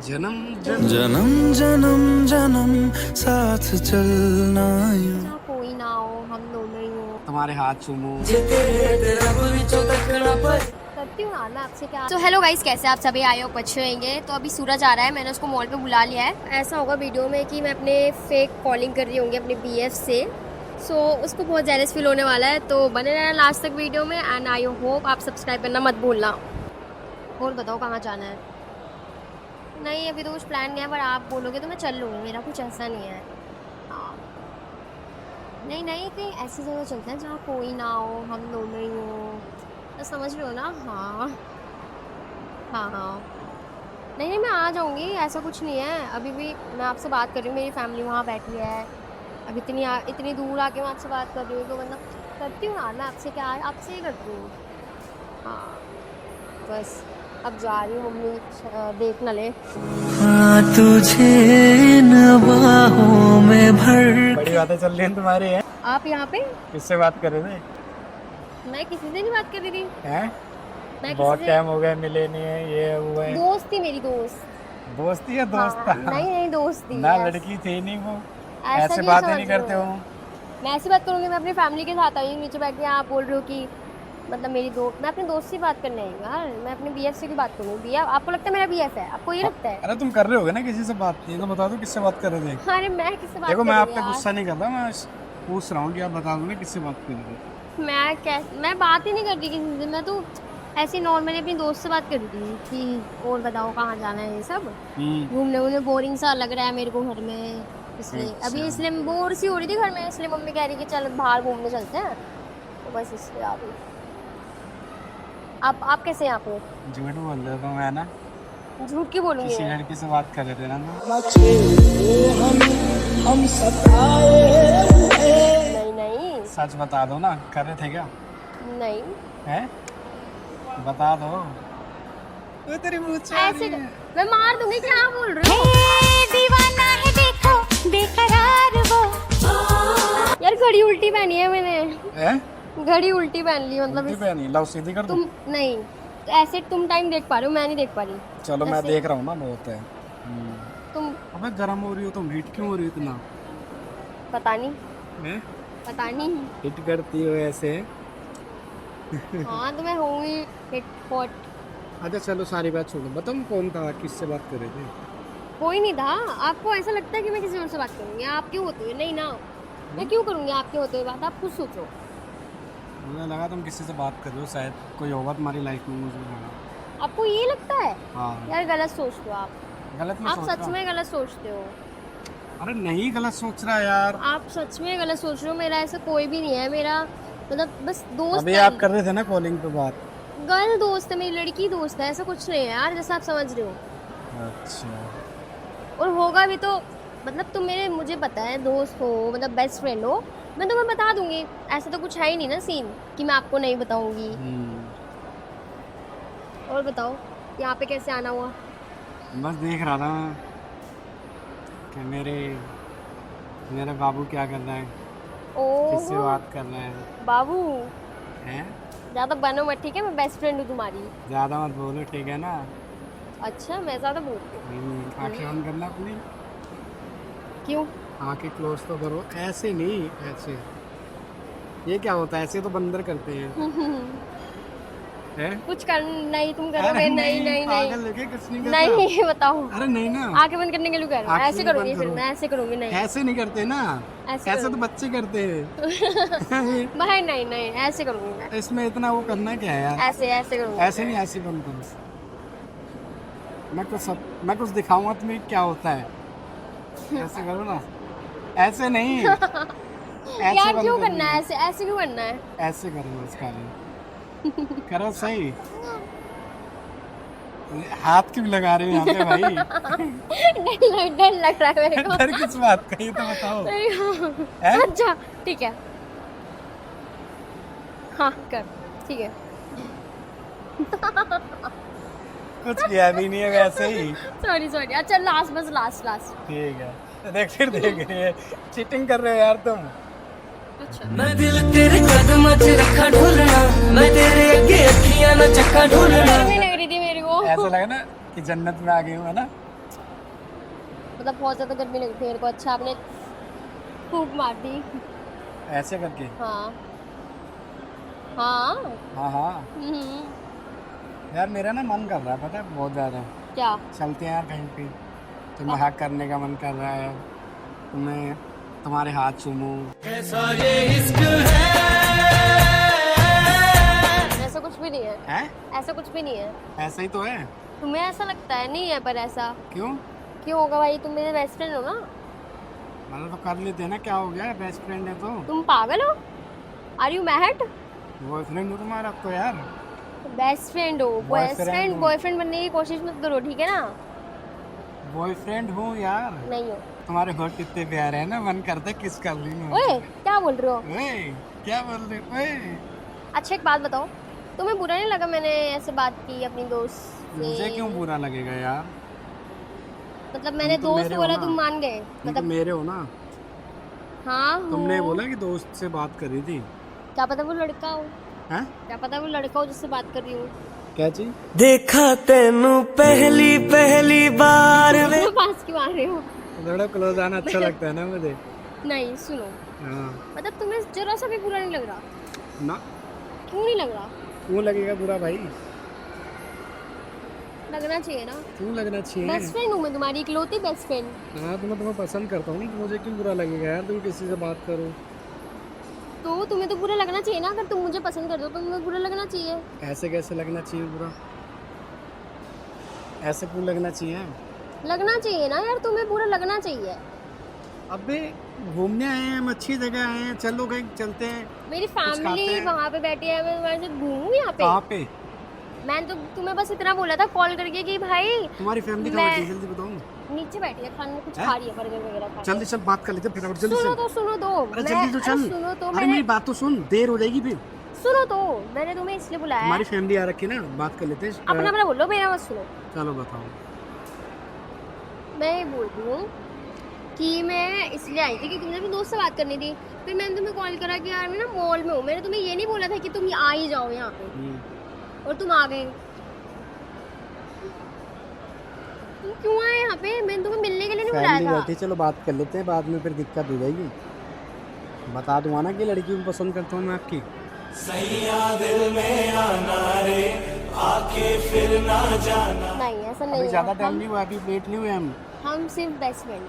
जन्म जन्म जन्म जन्म साथ चलना यूं। कोई ना हो, हम दोनों ही हो। तुम्हारे हाथ चूमूं। करती हूँ ना मैं आपसे क्या। तो हेलो गाइस, कैसे आप सभी आए हो? अच्छे रहेंगे। तो अभी सूरज आ रहा है, मैंने उसको मॉल पे बुला लिया है। ऐसा होगा वीडियो में कि मैं अपने फेक कॉलिंग कर रही होंगी अपने BF से। सो उसको बहुत जेलस फील होने वाला है, तो बने रहना लास्ट तक वीडियो में। एंड आई होप आप सब्सक्राइब करना मत भूलना। और बताओ कहाँ जाना है? नहीं अभी तो कुछ प्लान नहीं है, पर आप बोलोगे तो मैं चल लूँगी, मेरा कुछ ऐसा नहीं है। हाँ। नहीं नहीं, कहीं ऐसी जगह चलते हैं जहाँ कोई ना हो, हम दोनों ही हो। तो समझ रहे हो ना? हाँ हाँ हाँ। नहीं नहीं, मैं आ जाऊँगी, ऐसा कुछ नहीं है। अभी भी मैं आपसे बात कर रही हूँ, मेरी फैमिली वहाँ बैठी है। अब इतनी दूर आके मैं आपसे बात कर रही हूँ, तो मतलब करती हूँ ना मैं आपसे, क्या आपसे ही करती हूँ। हाँ बस अब जा रही हूँ, मम्मी देख ना ले। हाँ तुझे इन बाहों में भर। बड़ी बातें चल रही हैं तुम्हारी है। आप यहाँ पे? किससे बात कर रहे थे? मैं किसी से नहीं बात कर रही थी। हैं? मैं बहुत किसी से, टाइम हो गया, मिले नहीं है, ये हुआ है। दोस्त थी मेरी, दोस्त। दोस्ती है दोस्त हाँ, था। नहीं नहीं दोस्त थी। ना लड़की थी नहीं वो। ऐसा ऐसे क्यों बातें समझ नहीं रहे करते हो? हो। मैं ऐसी बात करूँगी, मैं अपनी फैमिली के साथ आई हूँ नीचे बैठ के। आप बोल रहे हो कि मतलब मैं अपने दोस्त से बात करने आई हूँ यार। मैं अपने BF से भी बात करूँगी। BF आपको लगता है मेरा BF है? आपको ये लगता है? अरे तुम कर रहे होगे ना किसी से बात, ये तो बता दो किससे बात कर रहे थे। अरे मैं किससे बात देखो कर मैं रही आप हूँ पे यार? गुस्सा नहीं कर रहा, मैं पूछ रहा हूँ कि आप बता दो ना किससे बात कर रहे थे। मैं बात ही नहीं करती किसी से। मैं तो ऐसे नॉर्मली अपनी दोस्त से बात कर रही थी कि और बताओ कहाँ जाना है, ये सब घूमने वूमने। बोरिंग सा लग रहा है मेरे को घर में, इसलिए अभी इसलिए बोर सी हो रही थी घर में, इसलिए मम्मी कह रही कि चल बाहर घूमने चलते हैं, तो बस इसलिए आ गई। आप कैसे यहाँ पे? झूठ बोल रहे हो मैं ना। झूठ क्यों बोलूँगी किसी मैं? लड़की से बात कर रहे थे ना। नहीं नहीं सच बता दो ना, कर रहे थे क्या? नहीं, हैं? बता दो। वो तेरी मुँह से आ ऐसे रही है। मैं मार दूंगी। क्या बोल रहे हो दीवाना है देखो बेकरार वो। यार? घड़ी उल्टी पहनी है मैंने। हैं? घड़ी उल्टी पहन ली, मतलब उल्टी पहनी, लाओ सीधी कर दो। तुम नहीं, ऐसे तुम टाइम देख पा रहे हो, मैं नहीं देख पा रही। चलो मैं ऐसे- देख रहा हूँ ना, बहुत है। तुम अबे गर्म हो रही हो तुम, हीट क्यों हो रही हो इतना? पता नहीं, हैं? पता नहीं। हिट करती हो ऐसे। हाँ तो मैं होंगी हिट हॉट। अच्छा चलो सारी बात छोड़ो, बताओ कौन था, किससे बात कर रहे थे? कोई नहीं था। आपको ऐसा लगता है कि मैं किसी और से बात करूंगी? आप क्यों होते हुए? नहीं ना, मैं क्यों करूंगी आपके होते हुए बात? आप खुद सोचो। मुझे लगा तुम किसी से बात कर रहे हो, शायद कोई होगा तुम्हारी लाइफ में, मुझे लगा। आपको ये लगता है? हाँ यार गलत सोचते हो आप। गलत मैं आप सोच सच रहा हूँ। में गलत सोचते हो। अरे नहीं गलत सोच रहा यार। आप सच में गलत सोच रहे हो। मेरा ऐसा कोई भी नहीं है। मेरा मतलब बस दोस्त अभी है। आप कर रहे थे ना कॉलिंग पे बात। गर्ल दोस्त है मेरी, लड़की दोस्त है, ऐसा कुछ नहीं है यार जैसा आप समझ रहे हो। अच्छा और होगा भी तो मतलब तुम मेरे, मुझे पता है दोस्त हो, मतलब बेस्ट फ्रेंड हो, मैं तुम्हें बता दूंगी। ऐसा तो कुछ है ही नहीं ना सीन कि मैं आपको नहीं बताऊंगी। और बताओ यहाँ पे कैसे आना हुआ? बस देख रहा था मैं कि मेरे बाबू क्या कर रहा है, किससे ओह बात कर रहे हैं। बाबू, हैं? ज़्यादा बनो मत, ठीक है? मैं बेस्ट फ्रेंड हूँ तुम्हारी। ज़्यादा मत बोलो, ठीक है ना? अच्छा मैं ज़्यादा बोलती हूँ? आंखें बंद करना अपनी, क्यों? आंखें क्लोज तो करो। ऐसे नहीं, ऐसे। ये क्या होता है? ऐसे तो बंदर करते हैं। हैं? कुछ कर नहीं, तुम अरे करोगे? नहीं नहीं पागल नहीं लगे, कुछ नहीं करता। नहीं बताओ। अरे नहीं ना, आंखें बंद करने के लिए कह रहा हूँ। आंखें ऐसे बंद करूँगी फिर करो। मैं, ऐसे करूँगी नहीं। ऐसे नहीं करते ना, ऐसे ऐसे तो करूँगी। बच्चे करते हैं। भाई नहीं नहीं, ऐसे करूँगी मैं। इसमें इतना वो करना क्या है यार? ऐसे ऐसे करूँगी। ऐसे नहीं, ऐसे बंद करो। मैं कुछ दिखाऊंगा तुम्हें क्या होता है। ऐसे करो ना, ऐसे नहीं। ऐसे यार बंद क्यों करनी करना है ऐसे? ऐसे क्यों करना है? ऐसे करो इसका करो सही। हाथ क्यों लगा रहे हो यहाँ पे भाई? डर लग रहा है मेरे को। डर किस बात का, ये तो बताओ। हैं? अच्छा ठीक है, हाँ कर, ठीक है। कुछ किया भी नहीं है, वैसे ही। Sorry sorry. अच्छा लास्ट, बस लास्ट लास्ट। ठीक है, देख फिर देख रही है, चीटिंग कर रहे हो यार तुम। अच्छा मैं दिल तेरे कदम च रखा ढोलना, मैं तेरे अगे अखियां ना चक्का ढोलना। डर भी लग रही थी मेरे को। ऐसा लगा ना कि जन्नत में आ गई हूँ, है ना? मतलब बहुत ज़्यादा गर्मी लगी थी मेरे को। अच्छा आपने फूंक मार दी। ऐसे करके। हाँ हाँ। हाँ हाँ हम्म, यार मेरा ना मन कर रहा है, पता है, बहुत ज़्यादा। क्या? चलते हैं यार कहीं पे, तुम्हें हक करने का मन कर रहा है, तुम्हें तुम्हारे हाथ चूमूं। कैसा ये इश्क है। ऐसा कुछ भी नहीं है। हैं? ऐसा कुछ भी नहीं है। ऐसा ही तो है। तुम्हें ऐसा लगता है? नहीं है पर ऐसा क्यों? क्यों होगा भाई? तुम मेरे बेस्ट फ्रेंड हो ना। मतलब तो कर लेते हैं ना, क्या हो गया, बेस्ट फ्रेंड है तो। तुम पागल हो? Are you mad? बॉयफ्रेंड हो तुम्हारा अब तो यार। बेस्ट फ्रेंड हो। बेस्ट Boyfriend फ्रेंड हूँ। बॉयफ्रेंड बनने की कोशिश मत करो, ठीक है ना? बॉयफ्रेंड हूँ यार। नहीं हो। तुम्हारे होठ कितने प्यारे हैं ना, मन करता है किस कर ली। ओए क्या बोल रहे हो? ओए क्या बोल रहे हो? ओए अच्छा एक बात बताओ, तुम्हें बुरा नहीं लगा मैंने ऐसे बात की अपनी दोस्त मुझे से? क्यों बुरा लगेगा यार? मतलब मैंने तुम तो दोस्त मेरे हो बोला ना। तुम मान गए? तुम तो मतलब मेरे हो ना। हाँ तुमने हूँ। बोला कि दोस्त से बात करी थी। क्या पता वो लड़का हो, हैं? क्या पता वो लड़का हो जिससे बात कर रही हूँ। क्या चीज? देखा तेनू पहली पहली बार वे। तुम पास क्यों आ रहे हो? थोड़ा क्लोज आना अच्छा लगता है ना मुझे। नहीं सुनो, हाँ मतलब तुम्हें जरा सा भी बुरा नहीं लग रहा? ना। क्यों नहीं लग रहा? क्यों लगेगा बुरा भाई? लगना चाहिए ना। क्यों लगना चाहिए? बेस्ट फ्रेंड हूँ मैं तुम्हारी, इकलौती बेस्ट फ्रेंड। हाँ तो मैं तुम्हें पसंद करता हूँ, मुझे क्यों बुरा लगेगा यार तुम किसी से बात करो। तो तुम्हें तो बुरा लगना चाहिए ना, अगर तुम मुझे पसंद करते हो तो तुम्हें बुरा लगना चाहिए। ऐसे कैसे लगना चाहिए बुरा? ऐसे क्यों लगना चाहिए? लगना चाहिए ना यार, तुम्हें बुरा लगना चाहिए। अबे घूमने आए हैं, हम अच्छी जगह आए हैं, चलो कहीं चलते हैं। मेरी खाते फैमिली हैं। वहाँ पे बैठी है, मैं तुम्हारे साथ घूमूं यहाँ पे? कहाँ पे? मैंने तो तुम्हें बस इतना बोला था कॉल करके कि भाई तुम्हारी फैमिली कहाँ बैठी है, जल्दी बताओ। नीचे बैठी है, खाने में कुछ हैं? खा रही है, बर्गर वगैरह खा रही जल्दी चल, बात कर लेते हैं फटाफट, जल्दी है। सुनो चल। तो सुनो तो अरे मैं- जल्दी तो अरे चल। सुनो तो अरे मैंने मेरी बात तो सुन, देर हो जाएगी फिर। सुनो तो मैंने तुम्हें इसलिए बुलाया हमारी है। फैमिली आ रखी है ना, बात कर लेते हैं। अपना अपना बोलो, मेरा मत सुनो। चलो बताओ। मैं ये बोल रही हूँ कि मैं इसलिए आई थी कि मुझे अपने दोस्त से बात करनी थी। फिर मैंने तुम्हें कॉल करा कि यार मैं ना मॉल में हूँ। मैंने तुम्हें ये नहीं बोला था कि तुम आ ही जाओ यहाँ पे, और तुम आ गए। तुम क्यों आए यहाँ पे? मैंने तुम्हें मिलने के लिए नहीं फैमिली बुलाया बैठी, था। चलो बात कर लेते हैं, बाद में फिर दिक्कत हो जाएगी। बता दूंगा ना कि लड़की को पसंद करता हूँ मैं आपकी। नहीं ऐसा नहीं अभी है। ज़्यादा टाइम नहीं हुआ, अभी लेट नहीं हुए हम सिर्फ बेस्ट फ्रेंड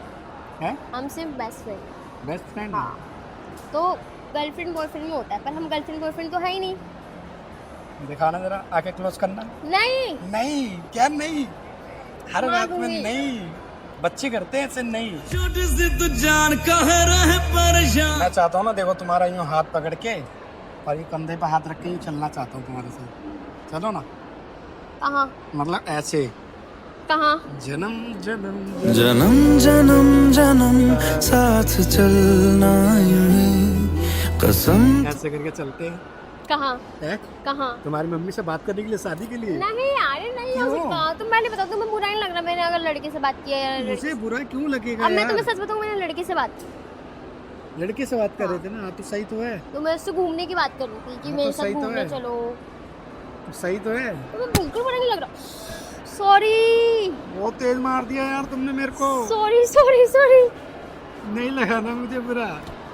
हैं। हम सिर्फ बेस्ट फ्रेंड। Best friend. हाँ तो गर्लफ्रेंड बॉयफ्रेंड में होता है, पर हम गर्लफ्रेंड बॉयफ्रेंड तो है ही नहीं। दिखाना जरा, आके क्लोज करना। नहीं नहीं क्या नहीं? हर बात में मांगूंगी। नहीं, बच्चे करते हैं ऐसे नहीं। छोटी सी तू जान कहे रहे परेशान। मैं चाहता हूँ ना, देखो तुम्हारा यूँ हाथ पकड़ के और ये कंधे पे हाथ रख के यूँ चलना चाहता हूँ तुम्हारे साथ। चलो ना, कहाँ मतलब ऐसे कहाँ? जन्म जन्म जन्म जन्म जन्म साथ चलना यूं ही कसम। ऐसे करके चलते हैं। कहाँ हैं? कहाँ? तुम्हारी मम्मी से बात करने के लिए, शादी के लिए। नहीं यार नहीं हो क्यों? सकता। तुम पहले बताओ, तुम्हें बुरा नहीं लग रहा मैंने अगर लड़के से बात की है या मुझे बुरा क्यों लगेगा अब मैं यार? तुम्हें सच बताऊँ, मैंने लड़के से बात की। लड़के से बात कर रहे थे ना, तो सही तो है। तो मैं उससे घूमने की बात कर रही थी कि हाँ, मेरे तो साथ सही तो घूमने है। चलो। तो सही तो है। तुम्हें बिल्कुल बुरा नहीं लग रहा? सॉरी बहुत तेज मार दिया यार तुमने मेरे को। Sorry sorry sorry. नहीं लगा ना मुझे बुरा।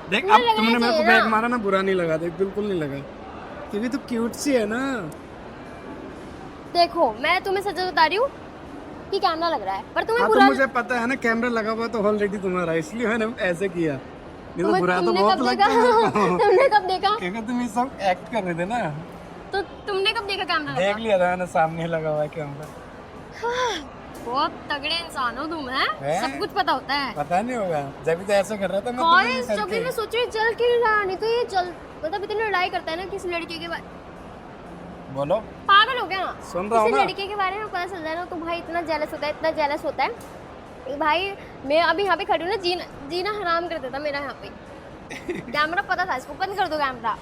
देख बुरा अब लगना तुमने मेरे को चाहिए बैग ना। मारा ना, बुरा नहीं लगा। देख बिल्कुल नहीं लगा, क्योंकि तो क्यूट सी है ना। देखो मैं तुम्हें सच बता रही हूँ कि कैमरा लग रहा है, पर तुम्हें हाँ तो बुरा मुझे पता है ना, कैमरा लगा हुआ तो ऑलरेडी तुम्हारा, इसलिए मैंने ऐसे किया। नहीं तो तुम्हें- बुरा तो तुमने बहुत कब लगता है देखा? मेरे को। तुमने कब देखा? क्योंकि तुम ये सब एक्ट कर रहे थे ना। तो तुमने कब देखा कैमरा देख लगा? लिया था मैंने, सामने लगा हुआ है कैमरा। बहुत तगड़े इंसान हो तुम, हैं? हैं? सब कुछ पता होता है। पता नहीं होगा, जब भी तो ऐसे कर रहा था मैं तुम्हें कॉलेज नहीं जब भी करके। मैं सोच रही हूँ चल क्यों रहा, नहीं तो ये चल मतलब इतनी लड़ाई करता है ना किसी लड़के के बारे। बोलो, पागल हो गया? सुन रहा हूँ किसी ना। लड़के के बारे में पता चल जाए ना तो भाई इतना जेलस होता है, इतना जेलस होता है कि भाई मैं अभी यहाँ पे खड़ी हूँ ना, जीना हराम कर देता मेरा यहाँ पे। कैमरा पता था इसको, बंद कर दो कैमरा।